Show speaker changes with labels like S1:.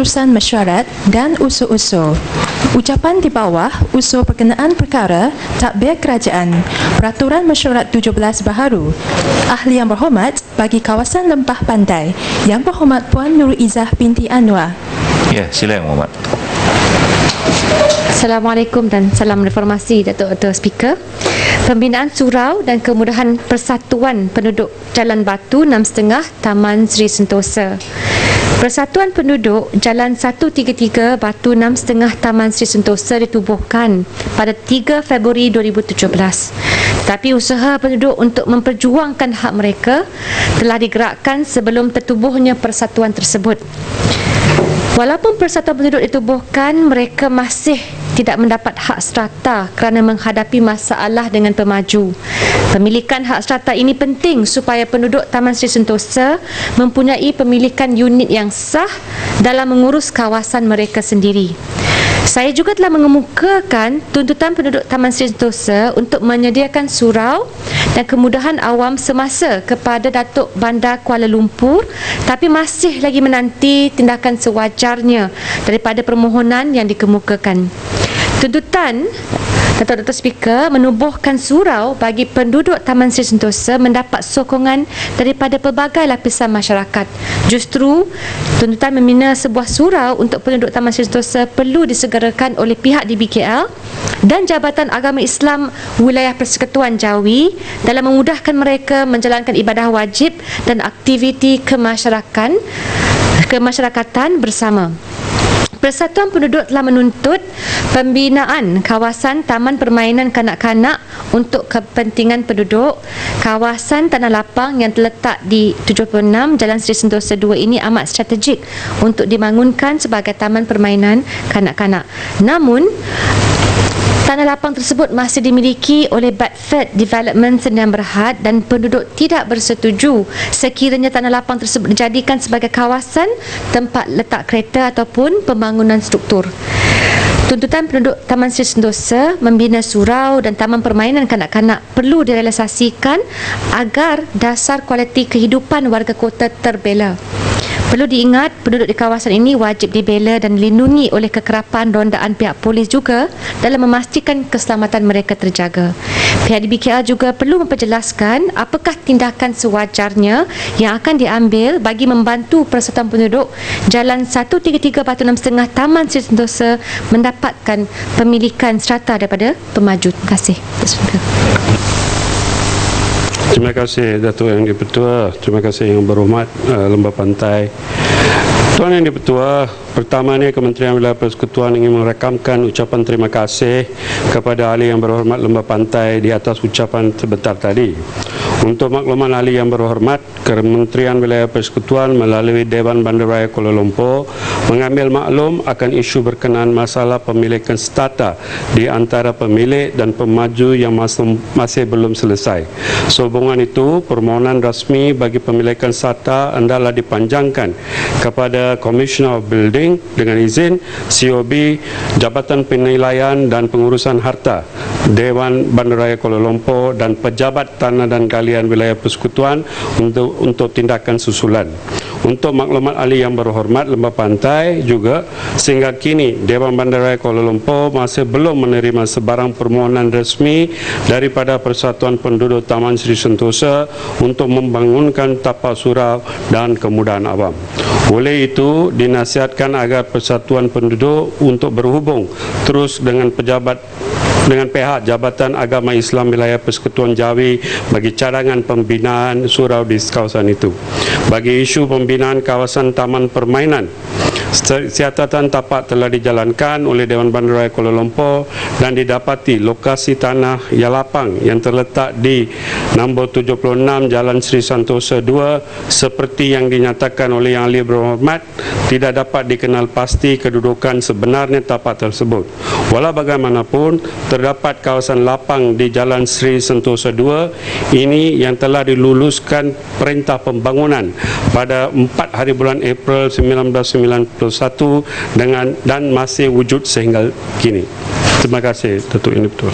S1: pengurusan mesyuarat dan usul-usul. Ucapan di bawah usul berkenaan perkara tadbir kerajaan Peraturan Mesyuarat 17 baharu. Ahli yang berhormat bagi kawasan Lembah Pantai, Yang Berhormat Puan Nurul Izzah binti Anwar.
S2: Ya, sila Yang Berhormat.
S3: Assalamualaikum dan salam reformasi Datuk Speaker. Pembinaan surau dan kemudahan persatuan penduduk Jalan Batu 6.5 Taman Sri Sentosa. Persatuan Penduduk Jalan 133 Batu 6.5 Taman Sri Sentosa ditubuhkan pada 3 Februari 2017. Tetapi usaha penduduk untuk memperjuangkan hak mereka telah digerakkan sebelum tertubuhnya persatuan tersebut. Walaupun persatuan penduduk ditubuhkan, mereka masih tidak mendapat hak strata kerana menghadapi masalah dengan pemaju. Pemilikan hak strata ini penting supaya penduduk Taman Sri Sentosa mempunyai pemilikan unit yang sah dalam mengurus kawasan mereka sendiri. Saya juga telah mengemukakan tuntutan penduduk Taman Sri Sentosa untuk menyediakan surau dan kemudahan awam semasa kepada Datuk Bandar Kuala Lumpur, tapi masih lagi menanti tindakan sewajarnya daripada permohonan yang dikemukakan. Tuntutan Datuk Speaker menubuhkan surau bagi penduduk Taman Sri Sentosa mendapat sokongan daripada pelbagai lapisan masyarakat. Justru, tuntutan membina sebuah surau untuk penduduk Taman Sri Sentosa perlu disegerakan oleh pihak DBKL dan Jabatan Agama Islam Wilayah Persekutuan Jawi dalam memudahkan mereka menjalankan ibadah wajib dan aktiviti kemasyarakatan bersama. Persatuan Penduduk telah menuntut pembinaan kawasan taman permainan kanak-kanak untuk kepentingan penduduk. Kawasan Tanah Lapang yang terletak di 76 Jalan Sri Sentosa 2 ini amat strategik untuk dibangunkan sebagai taman permainan kanak-kanak. Namun, tanah lapang tersebut masih dimiliki oleh Bedford Development Sdn Bhd dan penduduk tidak bersetuju sekiranya tanah lapang tersebut dijadikan sebagai kawasan tempat letak kereta ataupun pembangunan struktur. Tuntutan penduduk Taman Sri Sentosa membina surau dan taman permainan kanak-kanak perlu direalisasikan agar dasar kualiti kehidupan warga kota terbela. Perlu diingat, penduduk di kawasan ini wajib dibela dan dilindungi oleh kekerapan rondaan pihak polis juga dalam memastikan keselamatan mereka terjaga. Pihak DBKL juga perlu memperjelaskan apakah tindakan sewajarnya yang akan diambil bagi membantu persatuan penduduk Jalan 133 Batu 6.5 Taman Sri Sentosa mendapatkan pemilikan strata daripada pemaju. Terima kasih.
S4: Terima kasih Datuk Yang Dipertua. Terima kasih Yang Berhormat Lembah Pantai. Tuan Yang Dipertua, pertamanya Kementerian Wilayah Persekutuan ingin merekamkan ucapan terima kasih kepada Ahli Yang Berhormat Lembah Pantai di atas ucapan sebentar tadi. Untuk makluman Ahli Yang Berhormat, Kementerian Wilayah Persekutuan melalui Dewan Bandaraya Kuala Lumpur mengambil maklum akan isu berkenaan masalah pemilikan strata di antara pemilik dan pemaju yang masih belum selesai. Sehubungan itu, permohonan rasmi bagi pemilikan strata hendaklah dipanjangkan kepada Commissioner of Building dengan izin COB, Jabatan Penilaian dan Pengurusan Harta, Dewan Bandaraya Kuala Lumpur dan Pejabat Tanah dan Galian Wilayah Persekutuan untuk tindakan susulan. Untuk maklumat Ahli Yang Berhormat Lembah Pantai juga, sehingga kini Dewan Bandaraya Kuala Lumpur masih belum menerima sebarang permohonan resmi daripada Persatuan Penduduk Taman Sri Sentosa untuk membangunkan tapak surau dan kemudahan awam. Oleh itu, dinasihatkan agar Persatuan Penduduk untuk berhubung terus dengan pihak Jabatan Agama Islam Wilayah Persekutuan Jawi bagi cadangan pembinaan surau di kawasan itu. Bagi isu pembinaan kawasan taman permainan, siasatan tapak telah dijalankan oleh Dewan Bandaraya Kuala Lumpur dan didapati lokasi tanah yang lapang yang terletak di nombor 76 Jalan Sri Sentosa 2 seperti yang dinyatakan oleh Yang Ahli Berhormat tidak dapat dikenal pasti kedudukan sebenarnya tapak tersebut. Walau bagaimanapun, terdapat kawasan lapang di Jalan Sri Sentosa 2 ini yang telah diluluskan perintah pembangunan pada 4 hari bulan April 1991 dan masih wujud sehingga kini. Terima kasih, Datuk Yang Dipertua.